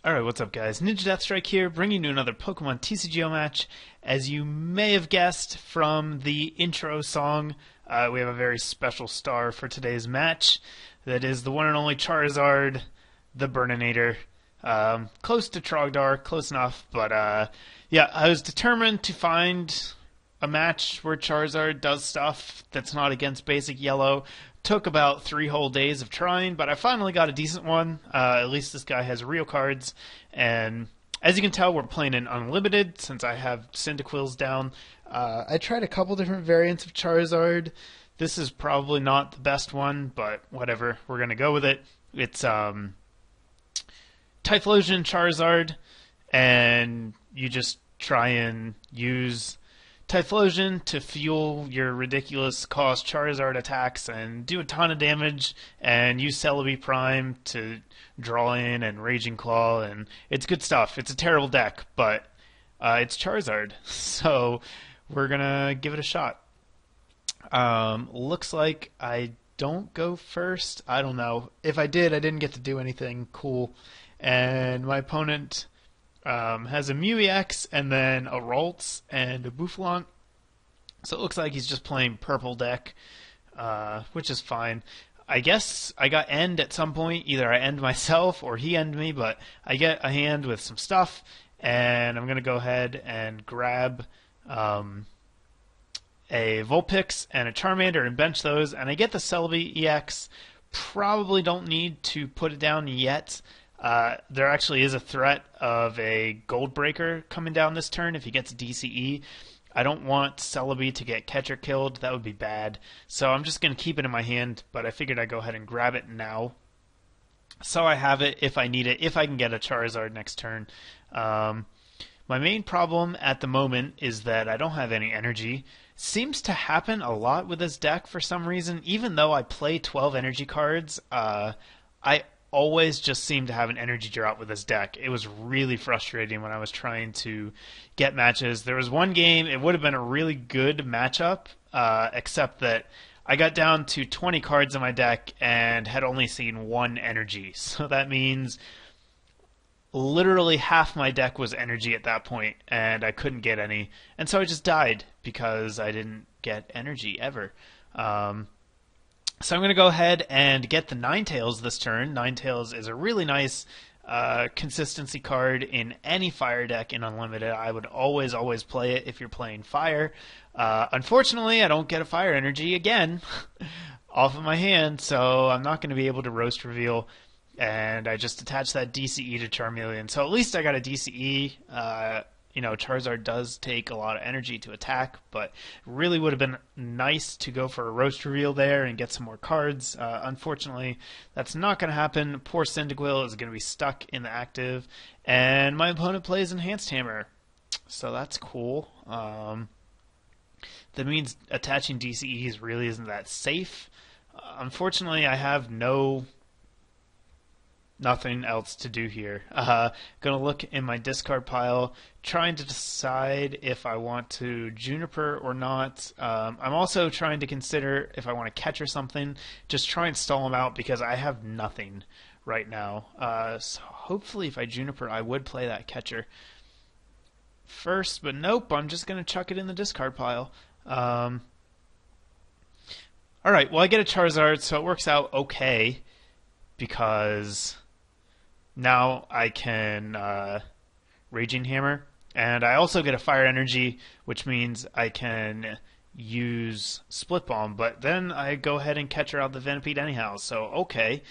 Alright, what's up guys? NinjaDeathStrike here, bringing you another Pokemon TCGO match. As you may have guessed from the intro song, we have a very special star for today's match. That is the one and only Charizard, the Burninator. Close to Trogdor, close enough, but yeah, I was determined to find a match where Charizard does stuff that's not against basic yellow. Took about 3 whole days of trying, but I finally got a decent one. At least this guy has real cards, and as you can tell, we're playing in Unlimited since I have Cyndaquils down. I tried a couple different variants of Charizard. This is probably not the best one, but whatever, we're going to go with it. It's Typhlosion Charizard, and you just try and use Typhlosion to fuel your ridiculous cost Charizard attacks and do a ton of damage, and use Celebi Prime to draw in and Raging Claw, and it's good stuff. It's a terrible deck, but it's Charizard, so we're gonna give it a shot. Looks like I don't go first. I don't know. If I did, I didn't get to do anything cool, and my opponent has a Mew EX and then a Ralts and a Bouffalant. So it looks like he's just playing purple deck, which is fine. I guess I got end at some point. Either I end myself or he end me, but I get a hand with some stuff, and I'm going to go ahead and grab a Vulpix and a Charmander and bench those, and I get the Celebi EX. Probably don't need to put it down yet. There actually is a threat of a Gold Breaker coming down this turn if he gets DCE. I don't want Celebi to get catcher killed. That would be bad. So I'm just going to keep it in my hand, but I figured I'd go ahead and grab it now. So I have it if I need it, if I can get a Charizard next turn. My main problem at the moment is that I don't have any energy. Seems to happen a lot with this deck for some reason. Even though I play 12 energy cards, I always just seem to have an energy drought with this deck. It was really frustrating when I was trying to get matches. There was one game, it would have been a really good matchup, except that I got down to 20 cards in my deck and had only seen 1 energy. So that means literally half my deck was energy at that point, and I couldn't get any. And so I just died because I didn't get energy ever. So I'm going to go ahead and get the Ninetales this turn. Ninetales is a really nice consistency card in any fire deck in Unlimited. I would always play it if you're playing fire. Unfortunately, I don't get a fire energy again off of my hand, so I'm not going to be able to Roast Reveal, and I just attached that DCE to Charmeleon. So at least I got a DCE. You know, Charizard does take a lot of energy to attack, but really would have been nice to go for a Roast Reveal there and get some more cards. Unfortunately, that's not going to happen. Poor Cyndaquil is going to be stuck in the active, and my opponent plays Enhanced Hammer, so that's cool. That means attaching DCEs really isn't that safe. Unfortunately, I have nothing else to do here. Gonna look in my discard pile, trying to decide if I want to Juniper or not. I'm also trying to consider if I want to catch or something. Just try and stall him out because I have nothing right now. So hopefully if I Juniper, I would play that catcher first, but nope, I'm just gonna chuck it in the discard pile. Alright, well I get a Charizard, so it works out okay, because now I can Raging Hammer, and I also get a Fire Energy, which means I can use Split Bomb, but then I go ahead and catch her out the Venipede anyhow, so okay.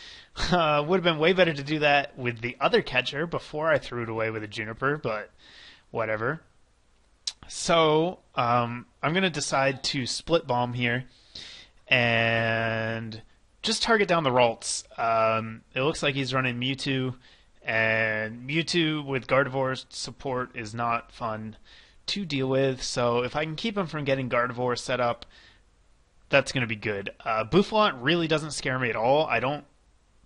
Would have been way better to do that with the other catcher before I threw it away with a Juniper, but whatever. So I'm going to decide to Split Bomb here, and just target down the Ralts. It looks like he's running Mewtwo, and Mewtwo with Gardevoir support is not fun to deal with, so if I can keep him from getting Gardevoir set up, that's going to be good. Bouffalant really doesn't scare me at all. I don't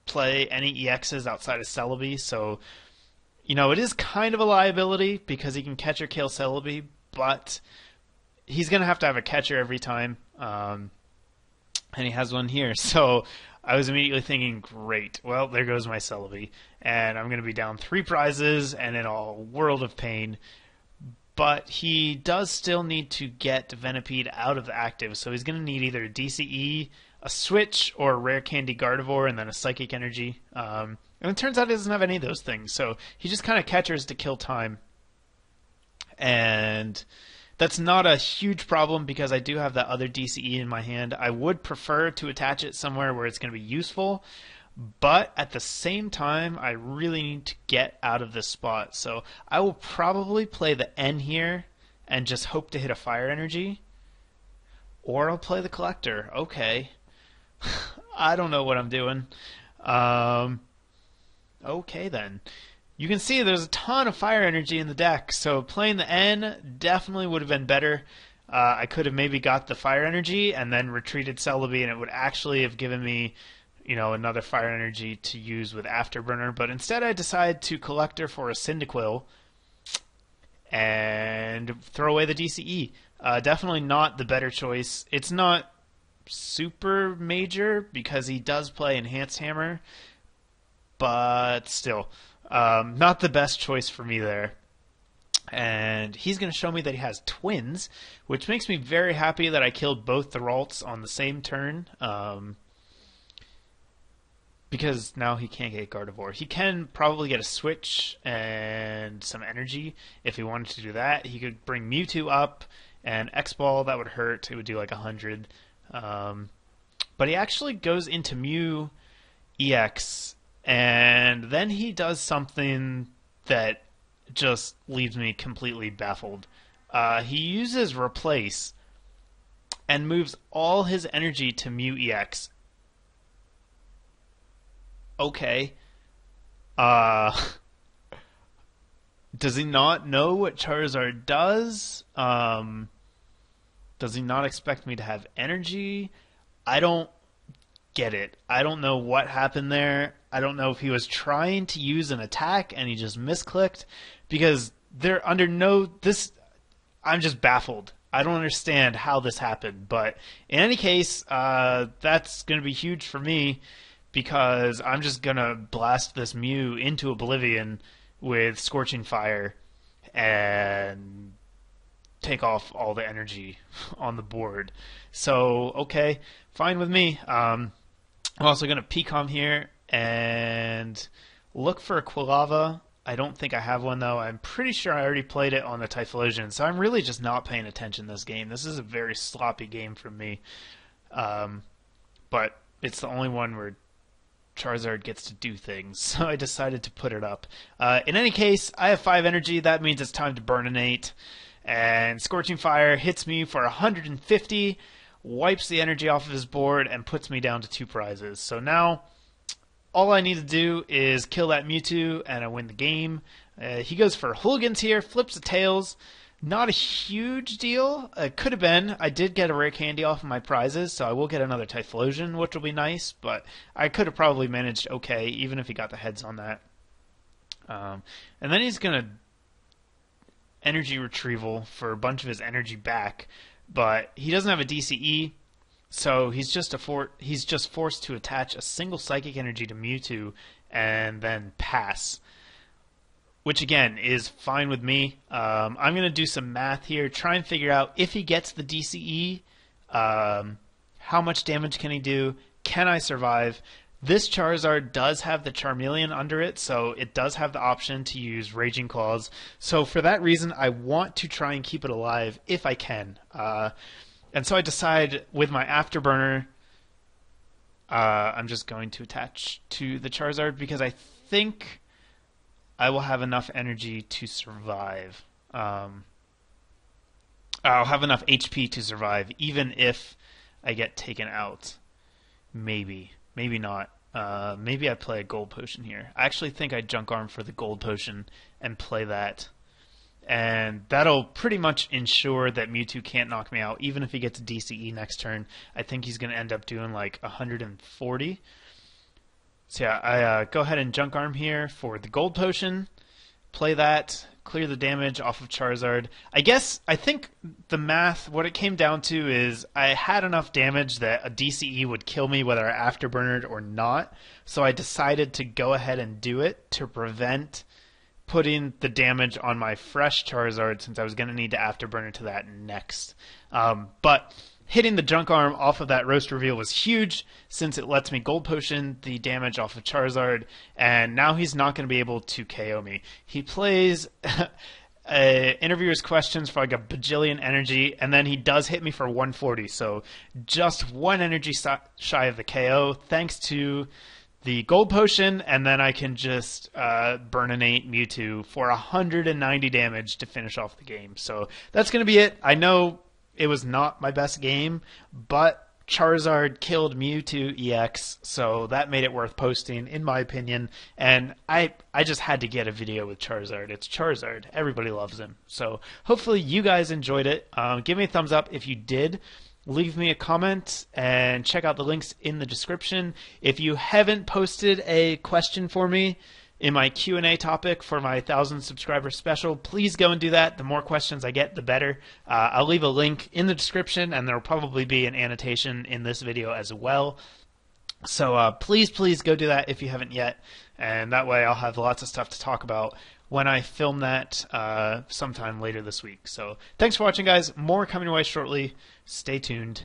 play any EXs outside of Celebi, so you know, it is kind of a liability because he can catch or kill Celebi, but he's going to have a catcher every time, and he has one here, so I was immediately thinking, great, well, there goes my Celebi, and I'm going to be down 3 prizes and in a world of pain. But he does still need to get Venipede out of the active, so he's going to need either DCE, a switch, or a rare candy Gardevoir, and then a psychic energy. And it turns out he doesn't have any of those things, so he just kind of catchers to kill time. And that's not a huge problem because I do have that other DCE in my hand. I would prefer to attach it somewhere where it's going to be useful, but at the same time, I really need to get out of this spot. So I will probably play the N here and just hope to hit a fire energy. Or I'll play the collector. Okay. I don't know what I'm doing. Okay then. You can see there's a ton of fire energy in the deck, so playing the N definitely would have been better. I could have maybe got the fire energy and then retreated Celebi, and it would actually have given me, another fire energy to use with Afterburner. But instead I decided to collector for a Cyndaquil and throw away the DCE. Definitely not the better choice. It's not super major because he does play Enhanced Hammer, but still, not the best choice for me there. And he's going to show me that he has twins, which makes me very happy that I killed both the Ralts on the same turn. Because now he can't get Gardevoir. He can probably get a switch and some energy if he wanted to do that. He could bring Mewtwo up and X-Ball. That would hurt. It would do like 100. But he actually goes into Mew EX, and then he does something that just leaves me completely baffled. He uses Replace and moves all his energy to Mew EX. Okay. Does he not know what Charizard does? Does he not expect me to have energy? I don't get it. I don't know what happened there. I don't know if he was trying to use an attack and he just misclicked, because they're under I'm just baffled. I don't understand how this happened, but in any case, that's going to be huge for me, because I'm just going to blast this Mew into oblivion with Scorching Fire and take off all the energy on the board. So, okay, fine with me. I'm also going to Pecom here and look for a Quilava. I don't think I have one, though. I'm pretty sure I already played it on the Typhlosion, so I'm really just not paying attention this game. This is a very sloppy game from me. But it's the only one where Charizard gets to do things, so I decided to put it up. In any case, I have 5 energy. That means it's time to Burninate. And Scorching Fire hits me for 150, wipes the energy off of his board, and puts me down to 2 prizes. So now, all I need to do is kill that Mewtwo, and I win the game. He goes for Hooligans here, flips the tails. Not a huge deal. It could have been. I did get a rare candy off of my prizes, so I will get another Typhlosion, which will be nice, but I could have probably managed okay, even if he got the heads on that. And then he's going to energy retrieval for a bunch of his energy back, but he doesn't have a DCE, so he's just forced to attach a single psychic energy to Mewtwo and then pass, which again is fine with me. I'm going to do some math here, try and figure out if he gets the DCE, how much damage can he do, can I survive. This Charizard does have the Charmeleon under it, so it does have the option to use Raging Claws. So for that reason, I want to try and keep it alive if I can. And so I decide with my Afterburner, I'm just going to attach to the Charizard because I think I will have enough energy to survive. I'll have enough HP to survive, even if I get taken out. Maybe. Maybe not. Maybe I play a Gold Potion here. I actually think I Junk Arm for the Gold Potion and play that. And that'll pretty much ensure that Mewtwo can't knock me out, even if he gets a DCE next turn. I think he's going to end up doing like 140. So yeah, I go ahead and Junk Arm here for the Gold Potion. Play that. clear the damage off of Charizard. I think the math, what it came down to is I had enough damage that a DCE would kill me whether I afterburnered or not. So I decided to go ahead and do it to prevent putting the damage on my fresh Charizard, since I was going to need to afterburner to that next. But hitting the junk arm off of that roast reveal was huge, since it lets me gold potion the damage off of Charizard, and now he's not going to be able to KO me. He plays interviewer's questions for like a bajillion energy, and then he does hit me for 140, so just one energy shy of the KO, thanks to the gold potion, and then I can just Burninate Mewtwo for 190 damage to finish off the game. So that's going to be it. I know it was not my best game, but Charizard killed Mewtwo EX, so that made it worth posting, in my opinion. And I just had to get a video with Charizard. It's Charizard. Everybody loves him. So hopefully you guys enjoyed it. Give me a thumbs up if you did. Leave me a comment and check out the links in the description. If you haven't posted a question for me in my Q&A topic for my 1,000 subscriber special, please go and do that. The more questions I get, the better. I'll leave a link in the description, and there will probably be an annotation in this video as well. So please go do that if you haven't yet, and that way I'll have lots of stuff to talk about when I film that sometime later this week. So thanks for watching, guys. More coming away shortly. Stay tuned.